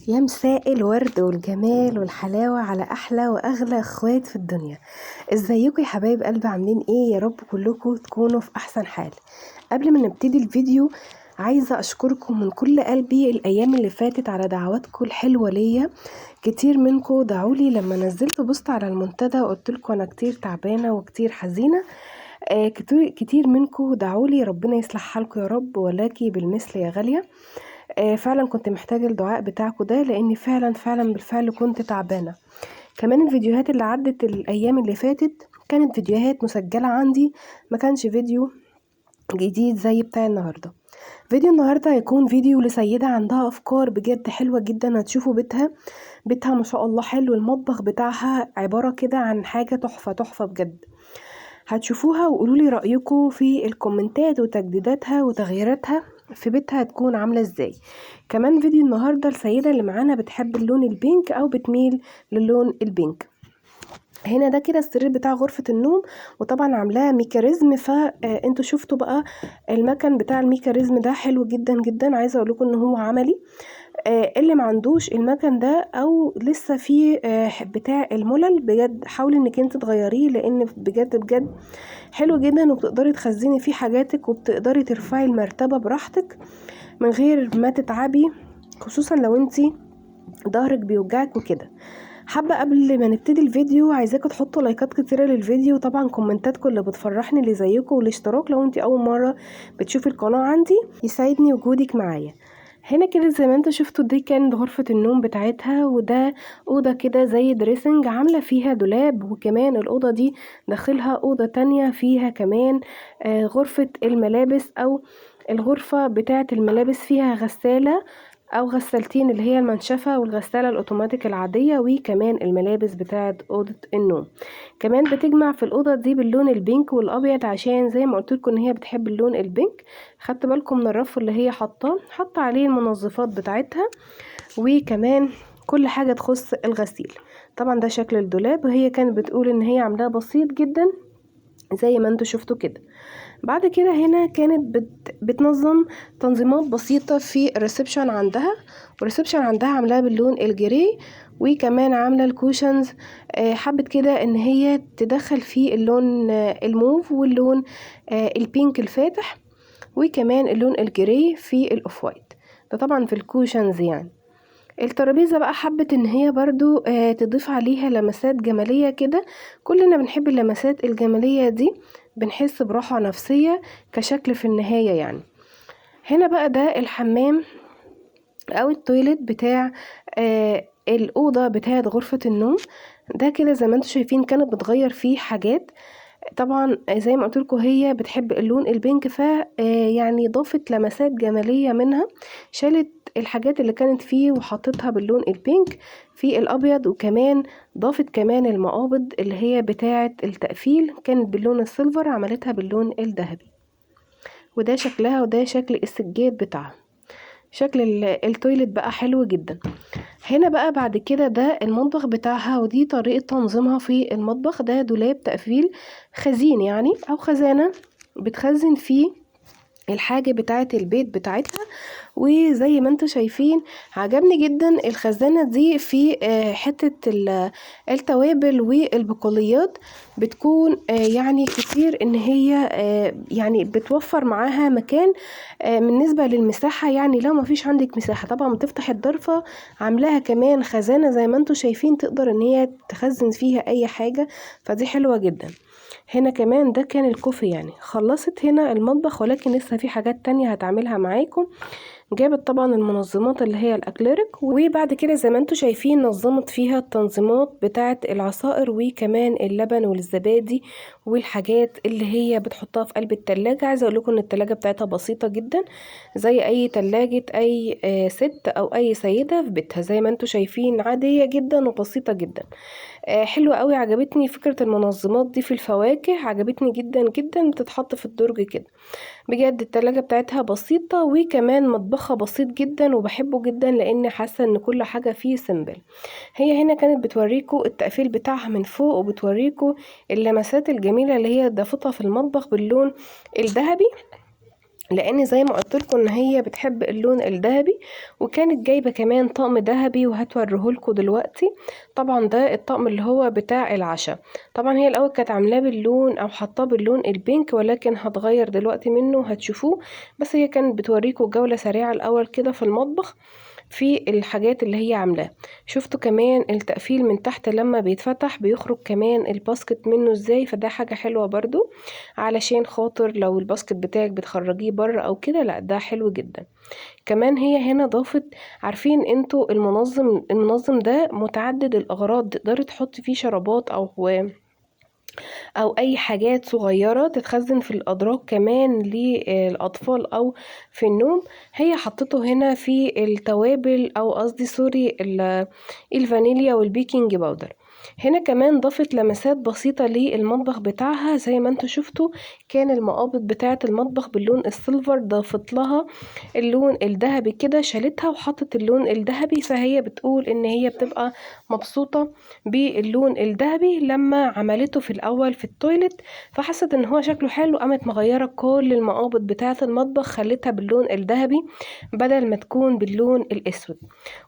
يا مساء الورد والجمال والحلاوة على أحلى وأغلى اخوات في الدنيا. ازيكم يا حبايب قلبي؟ عاملين ايه؟ يا رب كلكم تكونوا في أحسن حال. قبل ما نبتدي الفيديو عايزة أشكركم من كل قلبي الأيام اللي فاتت على دعواتكم الحلوة ليا. كتير منكم دعولي لما نزلت بوست على المنتدى وقلتلكم أنا كتير تعبانة وكتير حزينة. كتير منكم دعولي، ربنا يصلح حالكم يا رب، ولكي بالمثل يا غالية. فعلا كنت محتاجة الدعاء بتاعكم ده، لاني فعلا بالفعل كنت تعبانة. كمان الفيديوهات اللي عدت الايام اللي فاتت كانت فيديوهات مسجلة عندي، ما كانش فيديو جديد زي بتاع النهاردة. فيديو النهاردة هيكون فيديو لسيدة عندها افكار بجد حلوة جدا. هتشوفوا بيتها ما شاء الله حلو، المطبخ بتاعها عبارة كده عن حاجة تحفة بجد. هتشوفوها وقولولي رأيكم في الكومنتات وتجديداتها وتغييراتها في بيتها هتكون عاملة ازاي. كمان فيديو النهاردة السيدة اللي معانا بتحب اللون البينك او بتميل للون البينك. هنا ده كده السرير بتاع غرفة النوم، وطبعا عاملاه ميكانيزم، فانتوا شفتوا بقى المكن بتاع الميكانيزم ده حلو جدا. عايزة اقول لكم ان هو عملي. اللي ما عندوش المكن ده او لسه في بتاع الملل، بجد حاولي انك انت تغيريه، لان بجد حلو جدا، وبتقدري تخزني فيه حاجاتك وبتقدري ترفعي المرتبة براحتك من غير ما تتعبي، خصوصا لو انتي ظهرك بيوجعك وكده. حابة قبل ما نبتدي الفيديو عايزاكم تحطوا لايكات كتيرة للفيديو، طبعا كومنتاتكم اللي بتفرحني اللي زيكم، والاشتراك لو انتي اول مرة بتشوفي القناة عندي يسعدني وجودك معايا. هنا كده زي ما انتوا شفتوا دي كانت غرفة النوم بتاعتها، وده أوضة كده زي دريسنج عاملة فيها دولاب، وكمان الأوضة دي داخلها أوضة تانية فيها كمان غرفة الملابس، أو الغرفة بتاعة الملابس فيها غسالة أو غسالتين، اللي هي المنشفة والغسالة الأوتوماتيك العادية، وكمان الملابس بتاعة أوضة النوم. كمان بتجمع في الأوضة دي باللون البينك والأبيض، عشان زي ما قلتلكم إن هي بتحب اللون البينك. خدت بالكم من الرف اللي هي حاطه عليه المنظفات بتاعتها، وكمان كل حاجة تخص الغسيل. طبعا ده شكل الدولاب، وهي كانت بتقول ان هي عاملاه بسيط جدا زي ما انتوا شفتوا كده. بعد كده هنا كانت بتنظم تنظيمات بسيطة في الريسبشن عندها، والريسبشن عندها عاملاه باللون الجري، وكمان عاملة الكوشنز حبت كده ان هي تدخل فيه اللون الموف واللون البينك الفاتح، وكمان اللون الجري في الاوف وايت. ده طبعا في الكوشنز يعني. الترابيزة بقى حبت ان هي برضو تضيف عليها لمسات جمالية كده. كلنا بنحب اللمسات الجمالية دي، بنحس براحة نفسية كشكل في النهاية يعني. هنا بقى ده الحمام او التويلت بتاع الأوضة بتاعت غرفة النوم. ده كده زي ما انتوا شايفين كانت بتغير فيه حاجات. طبعا زي ما قلت لكم هي بتحب اللون البينك، ف يعني ضافت لمسات جمالية منها، شالت الحاجات اللي كانت فيه وحطتها باللون البينك في الابيض، وكمان ضافت كمان المقابض اللي هي بتاعة التقفيل كانت باللون السيلفر، عملتها باللون الذهبي. وده شكلها وده شكل السجاد بتاعها. شكل التويلت بقى حلو جدا. هنا بقى بعد كده ده المطبخ بتاعها، ودي طريقة تنظيمها في المطبخ. ده دولاب تقفيل خزين يعني، او خزانة بتخزن فيه الحاجة بتاعة البيت بتاعتها. وزي ما انتوا شايفين عجبني جدا الخزانة دي في حتة التوابل والبقوليات. بتكون يعني كتير ان هي يعني بتوفر معاها مكان بالنسبة للمساحة. يعني لو ما فيش عندك مساحة طبعا بتفتح الضرفة، عاملاها كمان خزانة زي ما انتوا شايفين تقدر ان هي تخزن فيها اي حاجة، فدي حلوة جدا. هنا كمان ده كان الكوفي يعني. خلصت هنا المطبخ، ولكن لسه في حاجات تانية هتعملها معاكم. جابت طبعا المنظمات اللي هي الاكليريك، وبعد كده زي ما انتوا شايفين نظمت فيها التنظيمات بتاعه العصائر، وكمان اللبن والزبادي والحاجات اللي هي بتحطها في قلب التلاجة. عايزه اقول لكم ان التلاجة بتاعتها بسيطه جدا، زي اي تلاجة اي ست او اي سيده في بيتها. زي ما انتوا شايفين عاديه جدا وبسيطه جدا. حلوة قوي. عجبتني فكرة المنظمات دي في الفواكه، عجبتني جدا بتتحط في الدرج كده. بجد التلاجة بتاعتها بسيطة، وكمان مطبخها بسيط جدا، وبحبه جدا لان حاسة ان كل حاجة فيه سيمبل. هي هنا كانت بتوريكو التقفيل بتاعها من فوق، وبتوريكو اللمسات الجميلة اللي هي ضافتها في المطبخ باللون الذهبي. لان زي ما قلت لكم ان هي بتحب اللون الذهبي، وكانت جايبه كمان طقم ذهبي وهتوريهولكم دلوقتي. طبعا ده الطقم اللي هو بتاع العشاء. طبعا هي الاول كانت عاملاه باللون او حاطاه باللون البينك، ولكن هتغير دلوقتي منه وهتشوفوه. بس هي كانت بتوريكم جوله سريعه الاول كده في المطبخ في الحاجات اللي هي عاملاها. شفتوا كمان التقفيل من تحت لما بيتفتح بيخرج كمان الباسكت منه ازاي، فده حاجة حلوة برضو، علشان خاطر لو الباسكت بتاعك بتخرجيه بره او كده، لا ده حلو جدا. كمان هي هنا ضافت، عارفين انتوا المنظم ده متعدد الاغراض، تقدري تحطي فيه شرابات او اي حاجات صغيرة تتخزن في الادراج كمان للاطفال او في النوم. هي حطته هنا في التوابل، او قصدي سوري الفانيليا والبيكنج باودر. هنا كمان ضافت لمسات بسيطة للمطبخ بتاعها. زي ما انتوا شفتوا كان المقابض بتاعة المطبخ باللون السيلفر، ضافت لها اللون الذهبي كده، شالتها وحطت اللون الذهبي. فهي بتقول ان هي بتبقى مبسوطة باللون الذهبي لما عملته في الاول في التويلت، فحست ان هو شكله حلو، قامت مغيرة كل المقابض بتاعة المطبخ، خلتها باللون الذهبي بدل ما تكون باللون الاسود.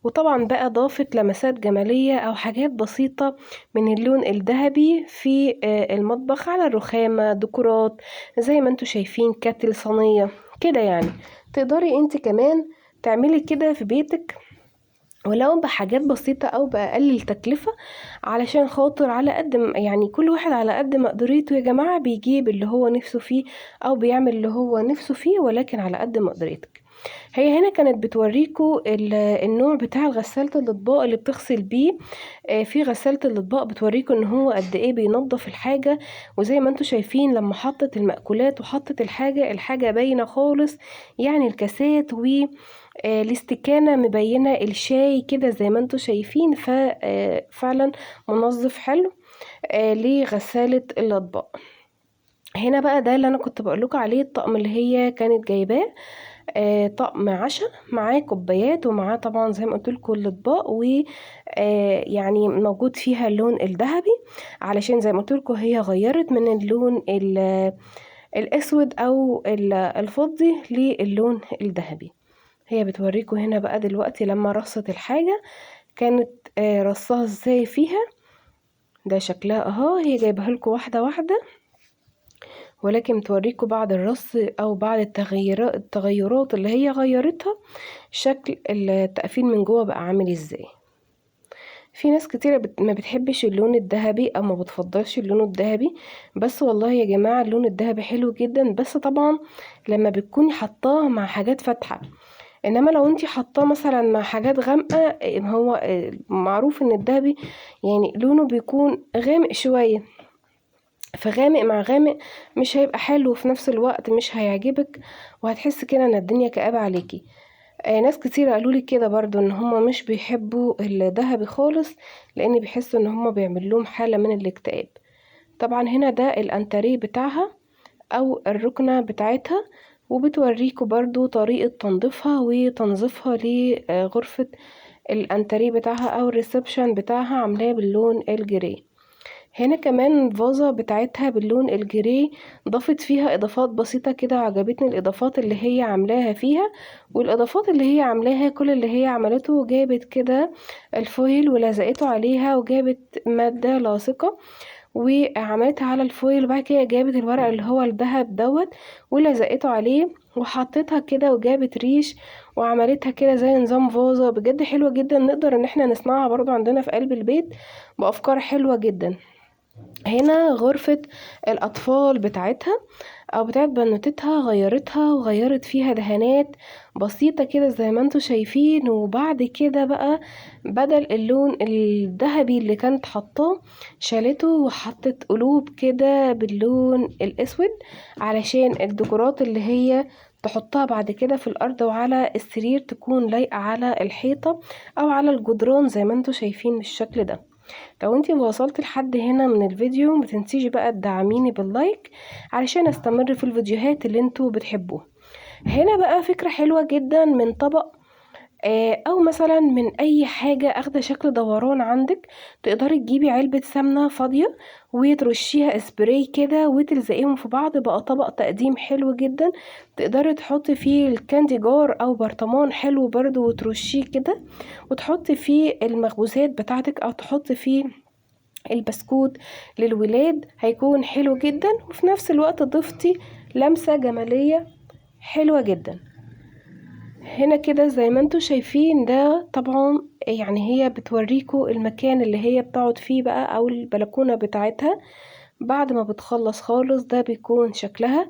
وطبعا بقى ضافت لمسات جمالية او حاجات بسيطة من اللون الذهبي في المطبخ، على الرخامة، ديكورات زي ما انتوا شايفين، كاتل، صينية كده يعني. تقدري انت كمان تعملي كده في بيتك، ولو بحاجات بسيطة او بأقل تكلفة، علشان خاطر على قد يعني كل واحد على قد مقدريته يا جماعة بيجيب اللي هو نفسه فيه، او بيعمل اللي هو نفسه فيه، ولكن على قد مقدرتك. هي هنا كانت بتوريكوا النوع بتاع غسالة الأطباق اللي بتغسل بيه. في غسالة الأطباق بتوريكوا ان هو قد ايه بينظف الحاجة. وزي ما انتوا شايفين لما حطت المأكولات وحطت الحاجة باينة خالص، يعني الكاسات الاستكانة مبينة، الشاي كده زي ما انتوا شايفين. فعلا منظف حلو لغسالة الأطباق. هنا بقى ده اللي انا كنت بقولكوا عليه، الطقم اللي هي كانت جايباه، طقم عشاء معاه كوبايات، ومعاه طبعا زي ما قلت لكم الاطباق، و يعني موجود فيها اللون الذهبي، علشان زي ما قلت لكم هي غيرت من اللون الاسود او الفضي للون الذهبي. هي بتوريكم هنا بقى دلوقتي لما رصت الحاجة كانت رصاها ازاي فيها. ده شكلها اهو، هي جايبها لكم واحدة واحدة، ولكن بتوريكم بعد الرص او بعد التغيرات اللي هي غيرتها، شكل التقفيل من جوه بقى عامل ازاي. في ناس كتيرة ما بتحبش اللون الذهبي او ما بتفضلش اللون الذهبي، بس والله يا جماعة اللون الذهبي حلو جدا، بس طبعا لما بتكوني حطاه مع حاجات فاتحة. انما لو انتي حطاه مثلا مع حاجات غامقة، هو معروف ان الذهبي يعني لونه بيكون غامق شوية، فغامق مع غامق مش هيبقى حلو، في نفس الوقت مش هيعجبك، وهتحس كده ان الدنيا كآبة عليكي. ناس كتير قالولي كده برضو ان هما مش بيحبوا الذهبي خالص، لان بيحسوا ان هما بيعمل لهم حالة من الاكتئاب. طبعا هنا ده الانتريه بتاعها او الركنة بتاعتها، وبتوريكوا برضو طريقة تنظيفها وتنظيفها لغرفة الانتريه بتاعها او الريسبشن بتاعها، عاملاه باللون الجري. هنا كمان الفازة بتاعتها باللون الجري، ضافت فيها اضافات بسيطة كده، عجبتني الاضافات اللي هي عاملاها فيها. والاضافات اللي هي عاملاها كل اللي هي عملته، جابت كده الفويل ولزقته عليها، وجابت مادة لاصقة وعملتها على الفويل، وبعد كده جابت الورق اللي هو الذهب دوت ولزقته عليه وحطيتها كده، وجابت ريش وعملتها كده زي نظام فازة. بجد حلوة جدا، نقدر ان احنا نصنعها برضو عندنا في قلب البيت بأفكار حلوة جدا. هنا غرفة الأطفال بتاعتها أو بتاعت بنوتتها، غيرتها وغيرت فيها دهانات بسيطة كده زي ما انتوا شايفين. وبعد كده بقى بدل اللون الذهبي اللي كانت حطاه، شالته وحطت قلوب كده باللون الأسود، علشان الديكورات اللي هي تحطها بعد كده في الأرض وعلى السرير تكون لايقة على الحيطة أو على الجدران زي ما انتوا شايفين بالشكل ده. لو انتي وصلت لحد هنا من الفيديو، متنسيش بقى تدعميني باللايك علشان استمر في الفيديوهات اللي انتوا بتحبوها. هنا بقى فكرة حلوة جدا من طبق او مثلا من اي حاجة اخده شكل دوران عندك، تقدري تجيبي علبة سمنة فاضية وترشيها اسبراي كده وتلزقيهم في بعض، بقى طبق تقديم حلو جدا. تقدري تحطي فيه الكاندي جار او برطمان حلو برضو وترشيه كده، وتحطي فيه المخبوزات بتاعتك او تحطي فيه البسكوت للولاد، هيكون حلو جدا، وفي نفس الوقت ضفتي لمسة جمالية حلوة جدا. هنا كده زي ما انتوا شايفين، ده طبعا يعني هي بتوريكوا المكان اللي هي بتقعد فيه بقى او البلكونة بتاعتها بعد ما بتخلص خالص. ده بيكون شكلها.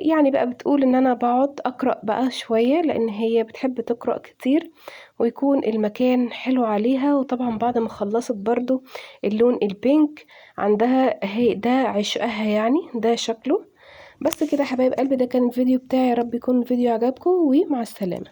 يعني بقى بتقول ان انا بقعد اقرأ بقى شوية لان هي بتحب تقرأ كتير، ويكون المكان حلو عليها. وطبعا بعد ما خلصت برضو اللون البينك عندها، هي ده عشقها يعني، ده شكله. بس كده يا حبايب قلبي، ده كان الفيديو بتاعي، يا رب يكون الفيديو عجبكم، ومع السلامة.